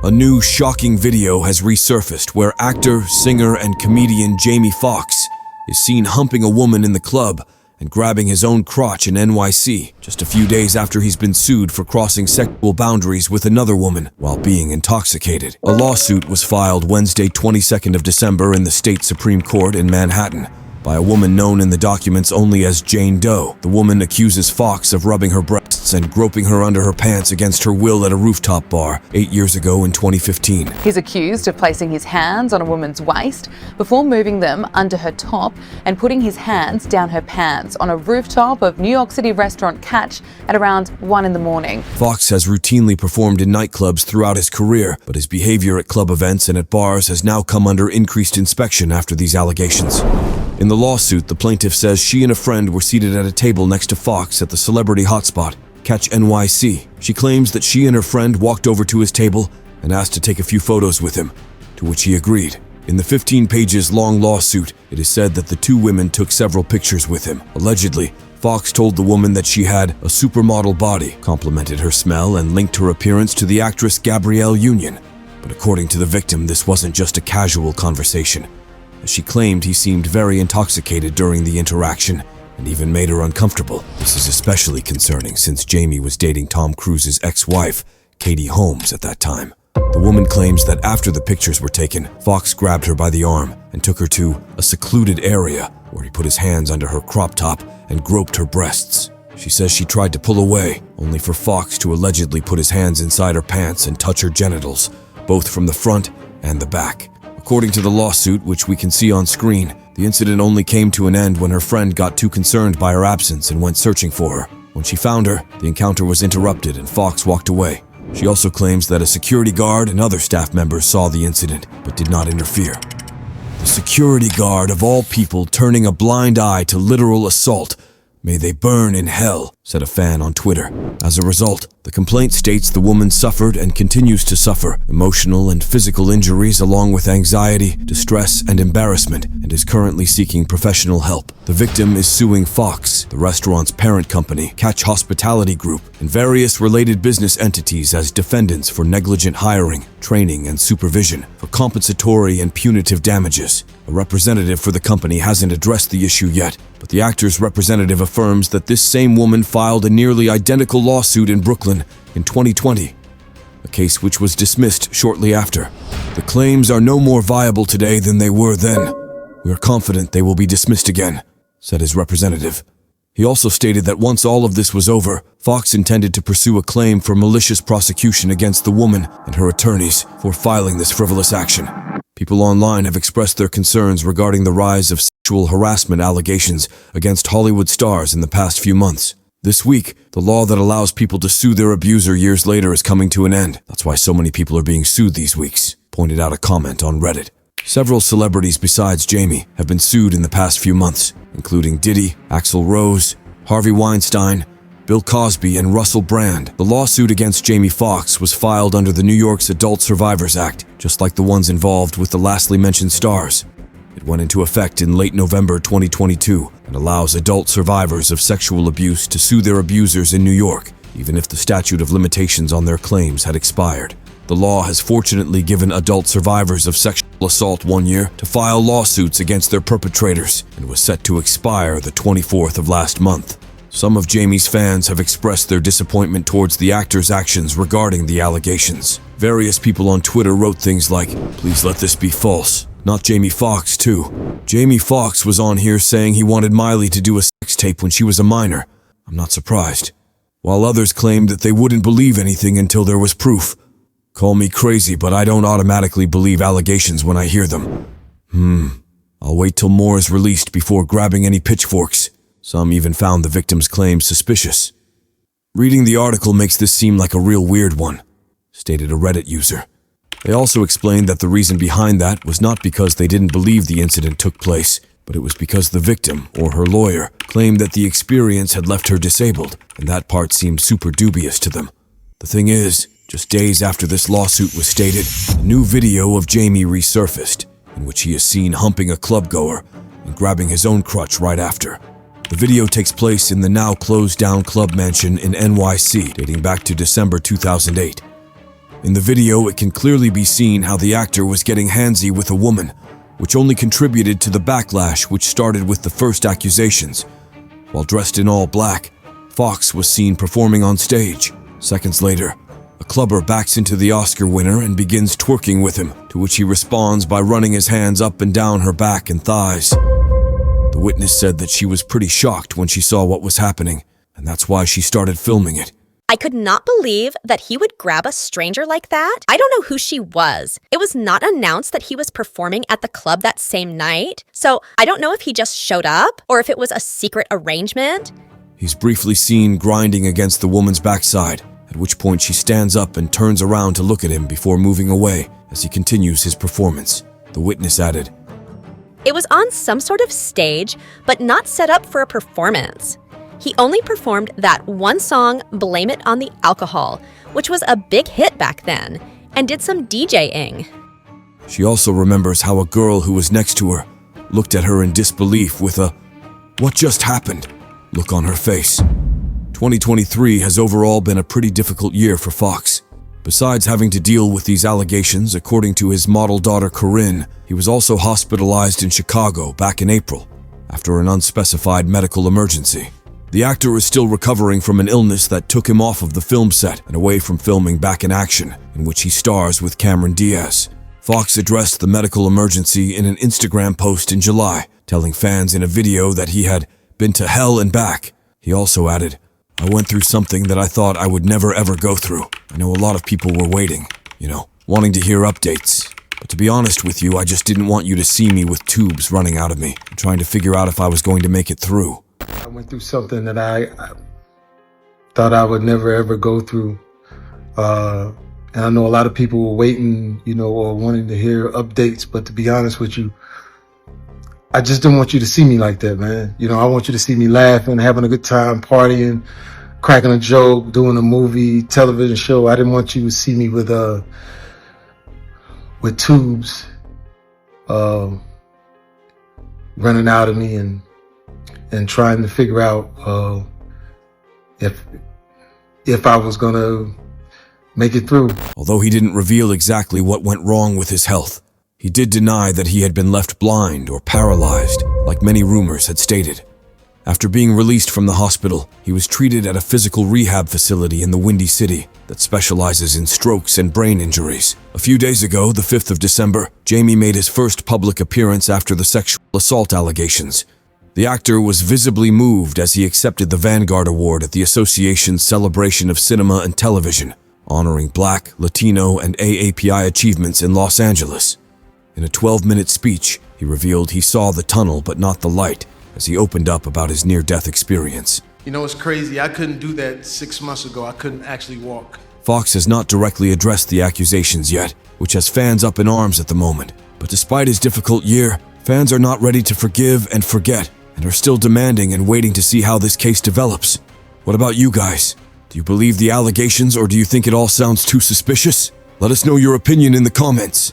A new, shocking video has resurfaced where actor, singer, and comedian Jamie Foxx is seen humping a woman in the club and grabbing his own crotch in NYC, just a few days after he's been sued for crossing sexual boundaries with another woman while being intoxicated. A lawsuit was filed Wednesday, 22nd of December in the state Supreme Court in Manhattan by a woman known in the documents only as Jane Doe. The woman accuses Foxx of rubbing her breasts and groping her under her pants against her will at a rooftop bar 8 years ago in 2015. He's accused of placing his hands on a woman's waist before moving them under her top and putting his hands down her pants on a rooftop of New York City restaurant Catch at around 1 in the morning. Foxx has routinely performed in nightclubs throughout his career, but his behavior at club events and at bars has now come under increased inspection after these allegations. In the lawsuit, the plaintiff says she and a friend were seated at a table next to Foxx at the celebrity hotspot, Catch NYC. She claims that she and her friend walked over to his table and asked to take a few photos with him, to which he agreed. In the 15 pages long lawsuit, it is said that the two women took several pictures with him. Allegedly, Foxx told the woman that she had a supermodel body, complimented her smell, and linked her appearance to the actress Gabrielle Union. But according to the victim, this wasn't just a casual conversation. As she claimed, he seemed very intoxicated during the interaction and even made her uncomfortable. This is especially concerning since Jamie was dating Tom Cruise's ex-wife, Katie Holmes, at that time. The woman claims that after the pictures were taken, Foxx grabbed her by the arm and took her to a secluded area where he put his hands under her crop top and groped her breasts. She says she tried to pull away, only for Foxx to allegedly put his hands inside her pants and touch her genitals, both from the front and the back. According to the lawsuit, which we can see on screen, the incident only came to an end when her friend got too concerned by her absence and went searching for her. When she found her, the encounter was interrupted and Foxx walked away. She also claims that a security guard and other staff members saw the incident, but did not interfere. The security guard, of all people, turning a blind eye to literal assault. May they burn in hell, said a fan on Twitter. As a result, the complaint states the woman suffered and continues to suffer emotional and physical injuries along with anxiety, distress, and embarrassment, and is currently seeking professional help. The victim is suing Foxx, the restaurant's parent company, Catch Hospitality Group, and various related business entities as defendants for negligent hiring, training, and supervision for compensatory and punitive damages. A representative for the company hasn't addressed the issue yet, but the actor's representative affirms that this same woman filed a nearly identical lawsuit in Brooklyn in 2020, a case which was dismissed shortly after. The claims are no more viable today than they were then. We are confident they will be dismissed again, said his representative. He also stated that once all of this was over, Foxx intended to pursue a claim for malicious prosecution against the woman and her attorneys for filing this frivolous action. People online have expressed their concerns regarding the rise of sexual harassment allegations against Hollywood stars in the past few months. This week, the law that allows people to sue their abuser years later is coming to an end. That's why so many people are being sued these weeks, pointed out a comment on Reddit. Several celebrities besides Jamie have been sued in the past few months, including Diddy, Axl Rose, Harvey Weinstein, Bill Cosby, and Russell Brand. The lawsuit against Jamie Foxx was filed under the New York's Adult Survivors Act, just like the ones involved with the lastly mentioned stars. It went into effect in late November 2022 and allows adult survivors of sexual abuse to sue their abusers in New York, even if the statute of limitations on their claims had expired. The law has fortunately given adult survivors of sexual assault 1 year to file lawsuits against their perpetrators and was set to expire the 24th of last month. Some of Jamie's fans have expressed their disappointment towards the actor's actions regarding the allegations. Various people on Twitter wrote things like, "Please let this be false." Not Jamie Foxx, too. Jamie Foxx was on here saying he wanted Miley to do a sex tape when she was a minor. I'm not surprised. While others claimed that they wouldn't believe anything until there was proof. Call me crazy, but I don't automatically believe allegations when I hear them. I'll wait till more is released before grabbing any pitchforks. Some even found the victim's claims suspicious. Reading the article makes this seem like a real weird one, stated a Reddit user. They also explained that the reason behind that was not because they didn't believe the incident took place, but it was because the victim, or her lawyer, claimed that the experience had left her disabled, and that part seemed super dubious to them. The thing is, just days after this lawsuit was stated, a new video of Jamie resurfaced, in which he is seen humping a clubgoer and grabbing his own crotch right after. The video takes place in the now closed-down club mansion in NYC, dating back to December 2008. In the video, it can clearly be seen how the actor was getting handsy with a woman, which only contributed to the backlash which started with the first accusations. While dressed in all black, Foxx was seen performing on stage. Seconds later, a clubber backs into the Oscar winner and begins twerking with him, to which he responds by running his hands up and down her back and thighs. The witness said that she was pretty shocked when she saw what was happening, and that's why she started filming it. I could not believe that he would grab a stranger like that. I don't know who she was. It was not announced that he was performing at the club that same night, so I don't know if he just showed up or if it was a secret arrangement. He's briefly seen grinding against the woman's backside, at which point she stands up and turns around to look at him before moving away as he continues his performance. The witness added, It was on some sort of stage, but not set up for a performance. He only performed that one song, Blame It on the Alcohol, which was a big hit back then, and did some DJing. She also remembers how a girl who was next to her looked at her in disbelief with a, "What just happened?" look on her face. 2023 has overall been a pretty difficult year for Foxx. Besides having to deal with these allegations, according to his model daughter Corinne, he was also hospitalized in Chicago back in April after an unspecified medical emergency. The actor is still recovering from an illness that took him off of the film set and away from filming Back in Action, in which he stars with Cameron Diaz. Foxx addressed the medical emergency in an Instagram post in July, telling fans in a video that he had been to hell and back. He also added, "I went through something that I thought I would never ever go through. I know a lot of people were waiting, wanting to hear updates. But to be honest with you, I just didn't want you to see me with tubes running out of me, trying to figure out if I was going to make it through." I went through something that I thought I would never ever go through. And I know a lot of people were waiting, or wanting to hear updates. But to be honest with you, I just didn't want you to see me like that, man. I want you to see me laughing, having a good time, partying, cracking a joke, doing a movie, television show. I didn't want you to see me with tubes running out of me and trying to figure out if I was gonna make it through. Although he didn't reveal exactly what went wrong with his health, he did deny that he had been left blind or paralyzed, like many rumors had stated. After being released from the hospital, he was treated at a physical rehab facility in the Windy City that specializes in strokes and brain injuries. A few days ago, the 5th of December, Jamie made his first public appearance after the sexual assault allegations. The actor was visibly moved as he accepted the Vanguard Award at the Association's Celebration of Cinema and Television, honoring Black, Latino, and AAPI achievements in Los Angeles. In a 12-minute speech, he revealed he saw the tunnel but not the light as he opened up about his near-death experience. It's crazy. I couldn't do that 6 months ago. I couldn't actually walk. Foxx has not directly addressed the accusations yet, which has fans up in arms at the moment. But despite his difficult year, fans are not ready to forgive and forget, and are still demanding and waiting to see how this case develops. What about you guys? Do you believe the allegations, or do you think it all sounds too suspicious? Let us know your opinion in the comments.